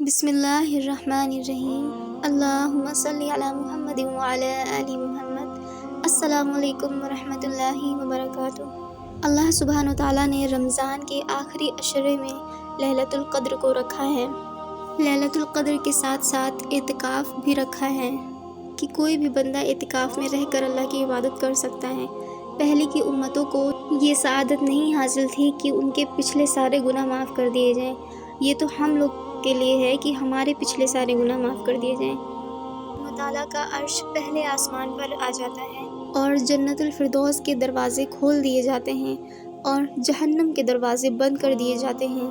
بسم اللہ الرحمن الرحیم۔ اللہم صلی علی محمد وعلی آل محمد۔ السلام علیکم ورحمۃ اللہ وبرکاتہ۔ اللہ سبحانہ وتعالیٰ نے رمضان کے آخری عشرے میں لیلۃ القدر کو رکھا ہے۔ لیلۃ القدر کے ساتھ ساتھ اعتکاف بھی رکھا ہے کہ کوئی بھی بندہ اعتکاف میں رہ کر اللہ کی عبادت کر سکتا ہے۔ پہلے کی امتوں کو یہ سعادت نہیں حاصل تھی کہ ان کے پچھلے سارے گناہ معاف کر دیے جائیں۔ یہ تو ہم لوگ کے لیے ہے کہ ہمارے پچھلے سارے گناہ معاف کر دیے جائیں۔ اللہ تعالیٰ کا عرش پہلے آسمان پر آ جاتا ہے اور جنت الفردوس کے دروازے کھول دیے جاتے ہیں اور جہنم کے دروازے بند کر دیے جاتے ہیں،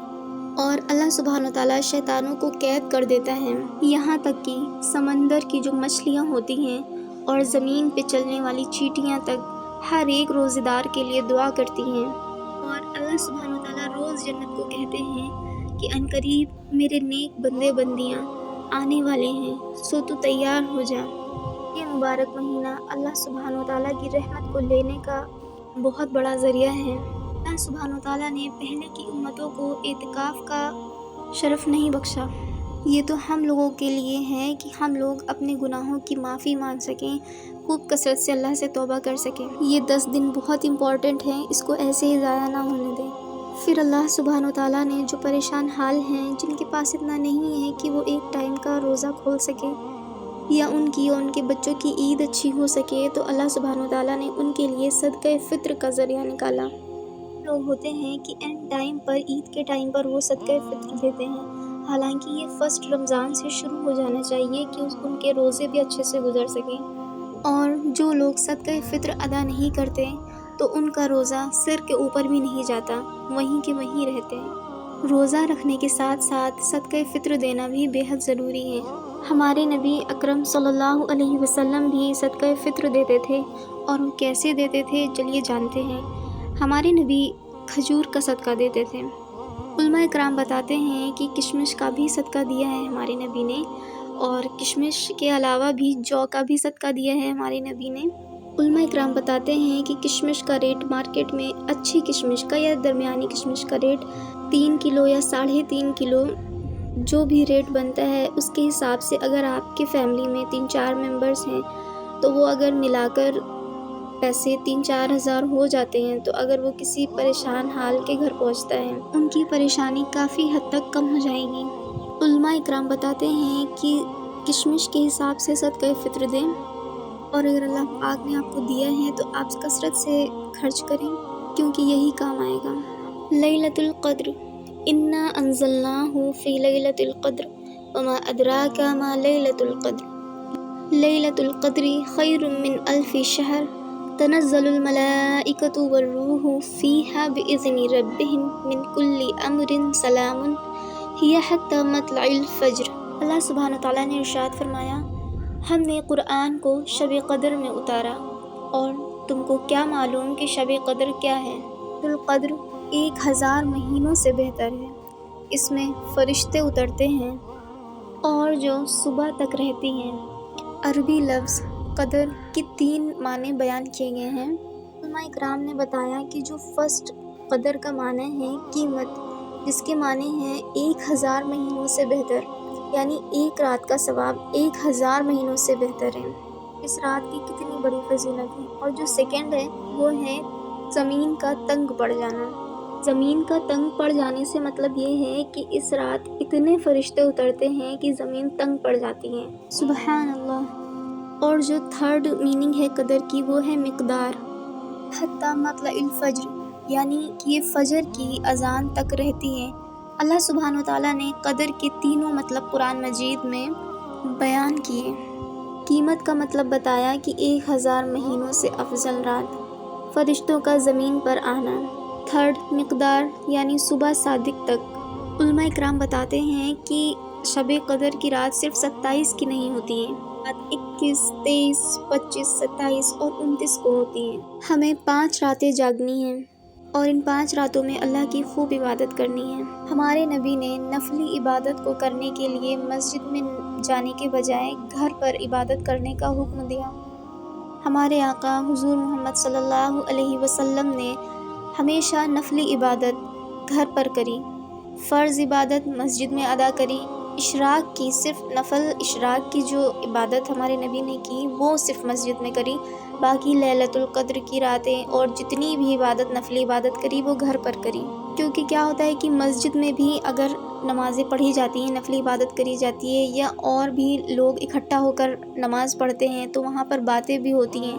اور اللہ سبحانہ تعالیٰ شیطانوں کو قید کر دیتا ہے، یہاں تک کہ سمندر کی جو مچھلیاں ہوتی ہیں اور زمین پہ چلنے والی چیٹیاں تک ہر ایک روزے دار کے لیے دعا کرتی ہیں، اور اللہ سبحانہ تعالیٰ روز جنت کو کہتے ہیں کہ عنقریب میرے نیک بندے بندیاں آنے والے ہیں، سو تو تیار ہو جا۔ یہ مبارک مہینہ اللہ سبحانہ وتعالیٰ کی رحمت کو لینے کا بہت بڑا ذریعہ ہے۔ اللہ سبحانہ وتعالیٰ نے پہلے کی امتوں کو اعتکاف کا شرف نہیں بخشا۔ یہ تو ہم لوگوں کے لیے ہے کہ ہم لوگ اپنے گناہوں کی معافی مانگ سکیں، خوب کثرت سے اللہ سے توبہ کر سکیں۔ یہ 10 دن بہت امپورٹنٹ ہیں، اس کو ایسے ہی ضائع نہ ہونے دیں۔ پھر اللہ سبحانہ وتعالیٰ نے جو پریشان حال ہیں، جن کے پاس اتنا نہیں ہے کہ وہ ایک ٹائم کا روزہ کھول سکے یا ان کی اور ان کے بچوں کی عید اچھی ہو سکے، تو اللہ سبحانہ وتعالیٰ نے ان کے لیے صدقہ فطر کا ذریعہ نکالا۔ لوگ ہوتے ہیں کہ اینڈ ٹائم پر، عید کے ٹائم پر وہ صدقہ فطر دیتے ہیں، حالانکہ یہ فرسٹ رمضان سے شروع ہو جانا چاہیے کہ ان کے روزے بھی اچھے سے گزر سکیں۔ اور جو لوگ صدقہ فطر ادا نہیں کرتے تو ان کا روزہ سر کے اوپر بھی نہیں جاتا، وہیں کے وہیں رہتے ہیں۔ روزہ رکھنے کے ساتھ ساتھ صدقہ فطر دینا بھی بے حد ضروری ہے۔ ہمارے نبی اکرم صلی اللہ علیہ وسلم بھی صدقہ فطر دیتے تھے، اور وہ کیسے دیتے تھے چلیے جانتے ہیں۔ ہمارے نبی کھجور کا صدقہ دیتے تھے۔ علماء کرام بتاتے ہیں کہ کشمش کا بھی صدقہ دیا ہے ہمارے نبی نے، اور کشمش کے علاوہ بھی جو کا بھی صدقہ دیا ہے ہمارے نبی نے۔ علماء کرام بتاتے ہیں کہ کشمش کا ریٹ مارکیٹ میں اچھی کشمش کا یا درمیانی کشمش کا ریٹ 3 کلو یا 3.5 کلو جو بھی ریٹ بنتا ہے، اس کے حساب سے اگر آپ کے فیملی میں 3-4 ممبرز ہیں تو وہ اگر ملا کر پیسے 3-4 ہزار ہو جاتے ہیں، تو اگر وہ کسی پریشان حال کے گھر پہنچتا ہے، ان کی پریشانی کافی حد تک کم ہو جائے گی۔ علماء کرام بتاتے ہیں کہ کشمش کے حساب سے صدقہ فطر دیں، اور اگر اللہ پاک نے آپ کو دیا ہے تو آپ کثرت سے خرچ کریں، کیونکہ یہی کام آئے گا۔ لیلۃ القدر، انا انزلناہ فی لیلۃ القدر وما ادراک ما لیلۃ القدر۔ لیلۃ القدر خیر من الف شہر تنزل الملائکۃ والروح فیہا بإذن ربہم من کل امر سلام ہی حتی مطلع الفجر۔ اللہ سبحانہ تعالیٰ نے ارشاد فرمایا، ہم نے قرآن کو شب قدر میں اتارا، اور تم کو کیا معلوم کہ شب قدر کیا ہے؟ القدر 1000 مہینوں سے بہتر ہے، اس میں فرشتے اترتے ہیں اور جو صبح تک رہتی ہیں۔ عربی لفظ قدر کی 3 معنی بیان کیے گئے ہیں۔ علماء کرام نے بتایا کہ جو فرسٹ قدر کا معنی ہے قیمت، جس کے معنی ہیں 1000 مہینوں سے بہتر، یعنی ایک رات کا ثواب 1000 مہینوں سے بہتر ہے۔ اس رات کی کتنی بڑی فضیلت ہے۔ اور جو سیکنڈ ہے وہ ہے زمین کا تنگ پڑ جانا۔ زمین کا تنگ پڑ جانے سے مطلب یہ ہے کہ اس رات اتنے فرشتے اترتے ہیں کہ زمین تنگ پڑ جاتی ہے، سبحان اللہ۔ اور جو تھرڈ میننگ ہے قدر کی، وہ ہے مقدار، حتی مطلع الفجر، یعنی کہ یہ فجر کی اذان تک رہتی ہے۔ اللہ سبحانہ وتعالیٰ نے قدر کے تینوں مطلب قرآن مجید میں بیان کیے۔ قیمت کا مطلب بتایا کہ 1000 مہینوں سے افضل رات، فرشتوں کا زمین پر آنا۔ تھرڈ مقدار، یعنی صبح صادق تک۔ علماء کرام بتاتے ہیں کہ شب قدر کی رات صرف 27 کی نہیں ہوتی ہے، رات 21، 23، 25، 27 اور 29 کو ہوتی ہیں۔ ہمیں 5 راتیں جاگنی ہیں، اور ان 5 راتوں میں اللہ کی خوب عبادت کرنی ہے۔ ہمارے نبی نے نفلی عبادت کو کرنے کے لیے مسجد میں جانے کے بجائے گھر پر عبادت کرنے کا حکم دیا۔ ہمارے آقا حضور محمد صلی اللہ علیہ وسلم نے ہمیشہ نفلی عبادت گھر پر کری، فرض عبادت مسجد میں ادا کری، اشراق کی، صرف نفل اشراق کی جو عبادت ہمارے نبی نے کی وہ صرف مسجد میں کری، باقی لیلۃ القدر کی راتیں اور جتنی بھی عبادت نفلی عبادت کری وہ گھر پر کری۔ کیونکہ کیا ہوتا ہے کہ مسجد میں بھی اگر نمازیں پڑھی جاتی ہیں، نفلی عبادت کری جاتی ہے یا اور بھی لوگ اکٹھا ہو کر نماز پڑھتے ہیں تو وہاں پر باتیں بھی ہوتی ہیں،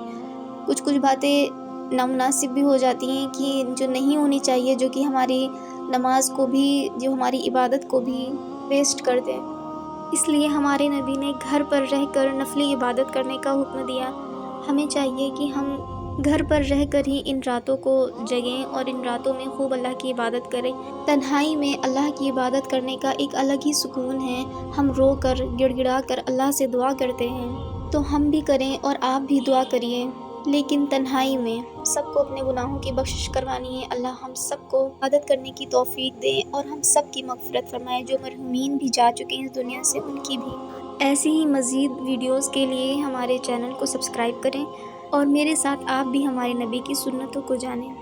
کچھ باتیں نامناسب بھی ہو جاتی ہیں کہ جو نہیں ہونی چاہیے، جو کہ ہماری نماز کو بھی، جو ہماری عبادت کو بھی ویسٹ کر دیں۔ اس لیے ہمارے نبی نے گھر پر رہ کر نفلی عبادت کرنے کا حکم دیا۔ ہمیں چاہیے کہ ہم گھر پر رہ کر ہی ان راتوں کو جگیں اور ان راتوں میں خوب اللہ کی عبادت کریں۔ تنہائی میں اللہ کی عبادت کرنے کا ایک الگ ہی سکون ہے۔ ہم رو کر گڑ گڑا کر اللہ سے دعا کرتے ہیں، تو ہم بھی کریں اور آپ بھی دعا کریے، لیکن تنہائی میں۔ سب کو اپنے گناہوں کی بخشش کروانی ہے۔ اللہ ہم سب کو عبادت کرنے کی توفیق دے اور ہم سب کی مغفرت فرمائے، جو مرحومین بھی جا چکے ہیں اس دنیا سے ان کی بھی۔ ایسی ہی مزید ویڈیوز کے لیے ہمارے چینل کو سبسکرائب کریں اور میرے ساتھ آپ بھی ہمارے نبی کی سنتوں کو جانیں۔